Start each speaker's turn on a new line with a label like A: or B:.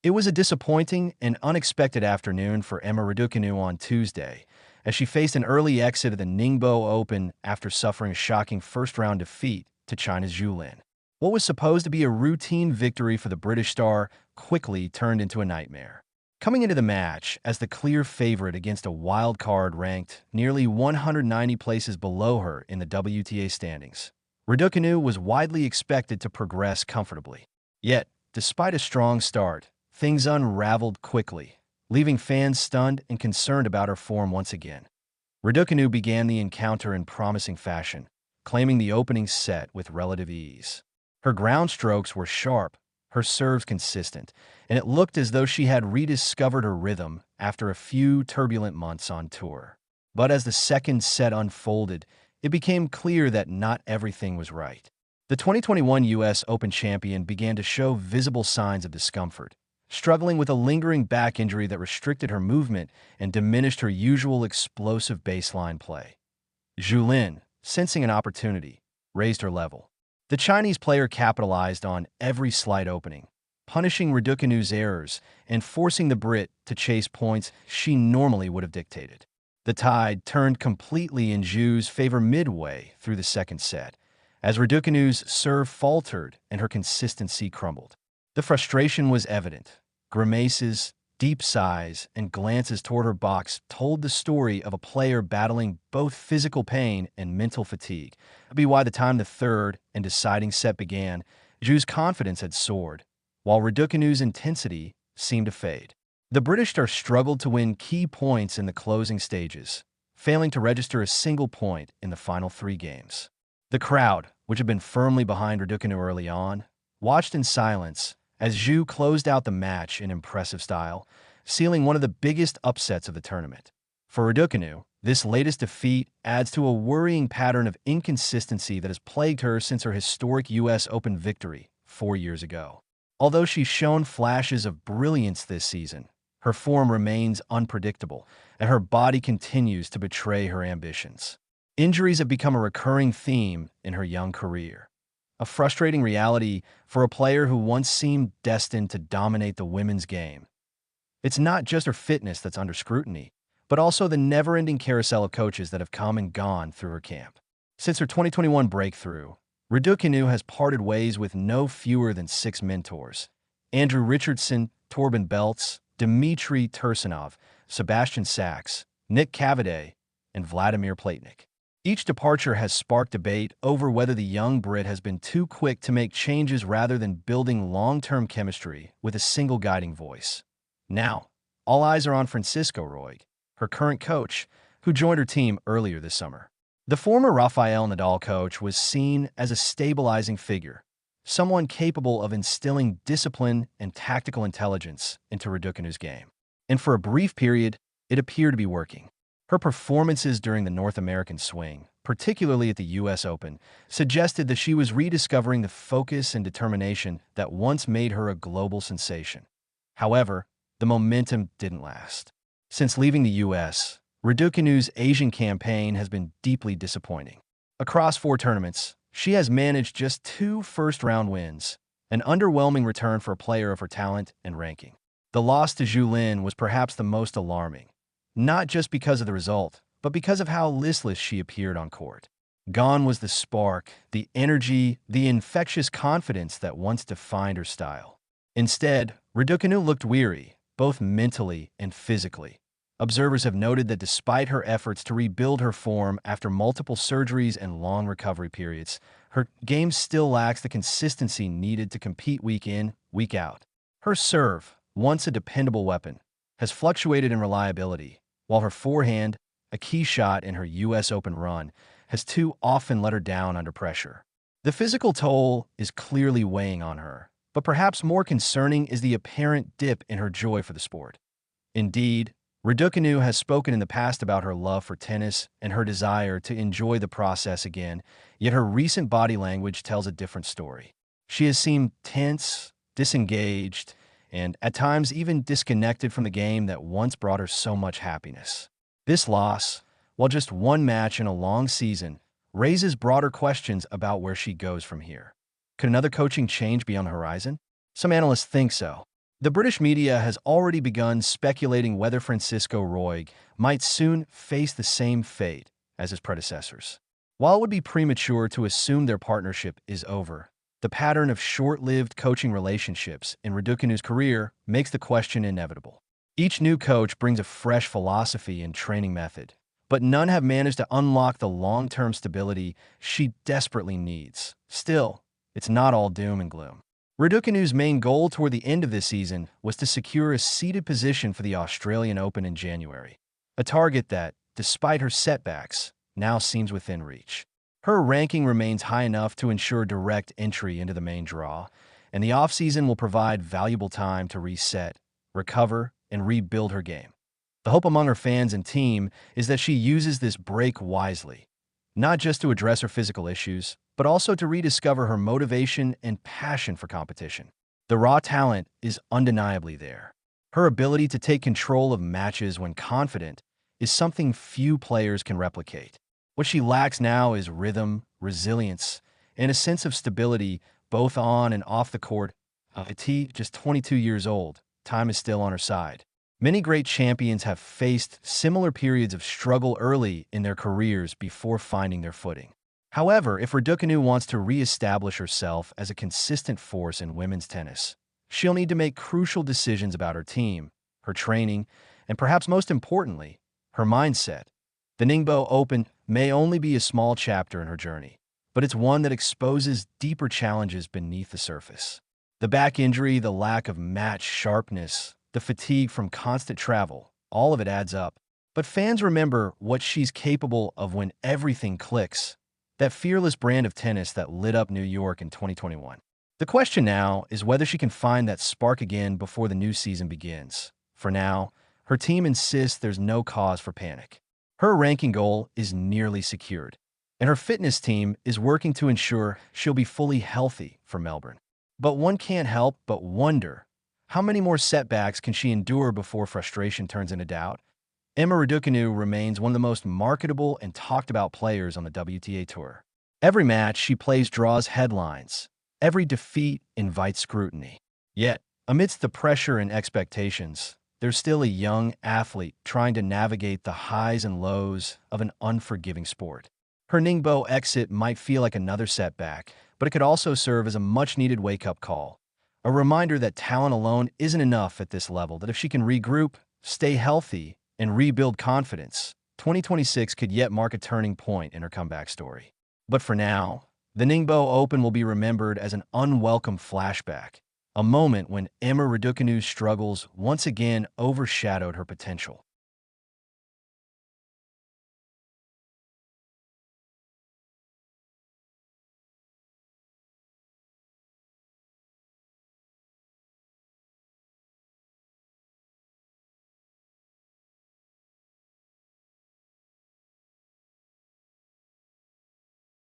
A: It was a disappointing and unexpected afternoon for Emma Raducanu on Tuesday, as she faced an early exit of the Ningbo Open after suffering a shocking first-round defeat to China's Zhu Lin. What was supposed to be a routine victory for the British star quickly turned into a nightmare. Coming into the match as the clear favorite against a wild card ranked nearly 190 places below her in the WTA standings, Raducanu was widely expected to progress comfortably. Yet, despite a strong start, things unraveled quickly, leaving fans stunned and concerned about her form once again. Raducanu began the encounter in promising fashion, claiming the opening set with relative ease. Her ground strokes were sharp, her serves consistent, and it looked as though she had rediscovered her rhythm after a few turbulent months on tour. But as the second set unfolded, it became clear that not everything was right. The 2021 U.S. Open champion began to show visible signs of discomfort, struggling with a lingering back injury that restricted her movement and diminished her usual explosive baseline play. Zhu Lin, sensing an opportunity, raised her level. The Chinese player capitalized on every slight opening, punishing Raducanu's errors and forcing the Brit to chase points she normally would have dictated. The tide turned completely in Zhu's favor midway through the second set, as Raducanu's serve faltered and her consistency crumbled. The frustration was evident. Grimaces, deep sighs, and glances toward her box told the story of a player battling both physical pain and mental fatigue. By the time the third and deciding set began, Zhu's confidence had soared, while Raducanu's intensity seemed to fade. The British star struggled to win key points in the closing stages, failing to register a single point in the final three games. The crowd, which had been firmly behind Raducanu early on, watched in silence as Zhu closed out the match in impressive style, sealing one of the biggest upsets of the tournament. For Raducanu, this latest defeat adds to a worrying pattern of inconsistency that has plagued her since her historic U.S. Open victory 4 years ago. Although she's shown flashes of brilliance this season, her form remains unpredictable, and her body continues to betray her ambitions. Injuries have become a recurring theme in her young career, a frustrating reality for a player who once seemed destined to dominate the women's game. It's not just her fitness that's under scrutiny, but also the never-ending carousel of coaches that have come and gone through her camp. Since her 2021 breakthrough, Raducanu has parted ways with no fewer than 6 mentors: Andrew Richardson, Torben Beltz, Dmitry Tursunov, Sebastian Sachs, Nick Cavaday, and Vladimir Platnik. Each departure has sparked debate over whether the young Brit has been too quick to make changes rather than building long-term chemistry with a single guiding voice. Now, all eyes are on Francisco Roig, her current coach, who joined her team earlier this summer. The former Rafael Nadal coach was seen as a stabilizing figure, someone capable of instilling discipline and tactical intelligence into Raducanu's game. And for a brief period, it appeared to be working. Her performances during the North American swing, particularly at the U.S. Open, suggested that she was rediscovering the focus and determination that once made her a global sensation. However, the momentum didn't last. Since leaving the U.S., Raducanu's Asian campaign has been deeply disappointing. Across 4 tournaments, she has managed just 2 first-round wins, an underwhelming return for a player of her talent and ranking. The loss to Zhu Lin was perhaps the most alarming, not just because of the result, but because of how listless she appeared on court. Gone was the spark, the energy, the infectious confidence that once defined her style. Instead, Raducanu looked weary, both mentally and physically. Observers have noted that despite her efforts to rebuild her form after multiple surgeries and long recovery periods, her game still lacks the consistency needed to compete week in, week out. Her serve, once a dependable weapon, has fluctuated in reliability, while her forehand, a key shot in her U.S. Open run, has too often let her down under pressure. The physical toll is clearly weighing on her, but perhaps more concerning is the apparent dip in her joy for the sport. Indeed, Raducanu has spoken in the past about her love for tennis and her desire to enjoy the process again, yet her recent body language tells a different story. She has seemed tense, disengaged, and at times even disconnected from the game that once brought her so much happiness. This loss, while just one match in a long season, raises broader questions about where she goes from here. Could another coaching change be on the horizon? Some analysts think so. The British media has already begun speculating whether Francisco Roig might soon face the same fate as his predecessors. While it would be premature to assume their partnership is over, the pattern of short-lived coaching relationships in Raducanu's career makes the question inevitable. Each new coach brings a fresh philosophy and training method, but none have managed to unlock the long-term stability she desperately needs. Still, it's not all doom and gloom. Raducanu's main goal toward the end of this season was to secure a seeded position for the Australian Open in January, a target that, despite her setbacks, now seems within reach. Her ranking remains high enough to ensure direct entry into the main draw, and the offseason will provide valuable time to reset, recover, and rebuild her game. The hope among her fans and team is that she uses this break wisely, not just to address her physical issues, but also to rediscover her motivation and passion for competition. The raw talent is undeniably there. Her ability to take control of matches when confident is something few players can replicate. What she lacks now is rhythm, resilience, and a sense of stability both on and off the court. Just 22 years old, time is still on her side. Many great champions have faced similar periods of struggle early in their careers before finding their footing. However, if Raducanu wants to re-establish herself as a consistent force in women's tennis, she'll need to make crucial decisions about her team, her training, and perhaps most importantly, her mindset. The Ningbo Open may only be a small chapter in her journey, but it's one that exposes deeper challenges beneath the surface. The back injury, the lack of match sharpness, the fatigue from constant travel, all of it adds up. But fans remember what she's capable of when everything clicks, that fearless brand of tennis that lit up New York in 2021. The question now is whether she can find that spark again before the new season begins. For now, her team insists there's no cause for panic. Her ranking goal is nearly secured, and her fitness team is working to ensure she'll be fully healthy for Melbourne. But one can't help but wonder, how many more setbacks can she endure before frustration turns into doubt? Emma Raducanu remains one of the most marketable and talked-about players on the WTA Tour. Every match she plays draws headlines. Every defeat invites scrutiny. Yet, amidst the pressure and expectations, there's still a young athlete trying to navigate the highs and lows of an unforgiving sport. Her Ningbo exit might feel like another setback, but it could also serve as a much-needed wake-up call. A reminder that talent alone isn't enough at this level, that if she can regroup, stay healthy, and rebuild confidence, 2026 could yet mark a turning point in her comeback story. But for now, the Ningbo Open will be remembered as an unwelcome flashback, a moment when Emma Raducanu's struggles once again overshadowed her potential.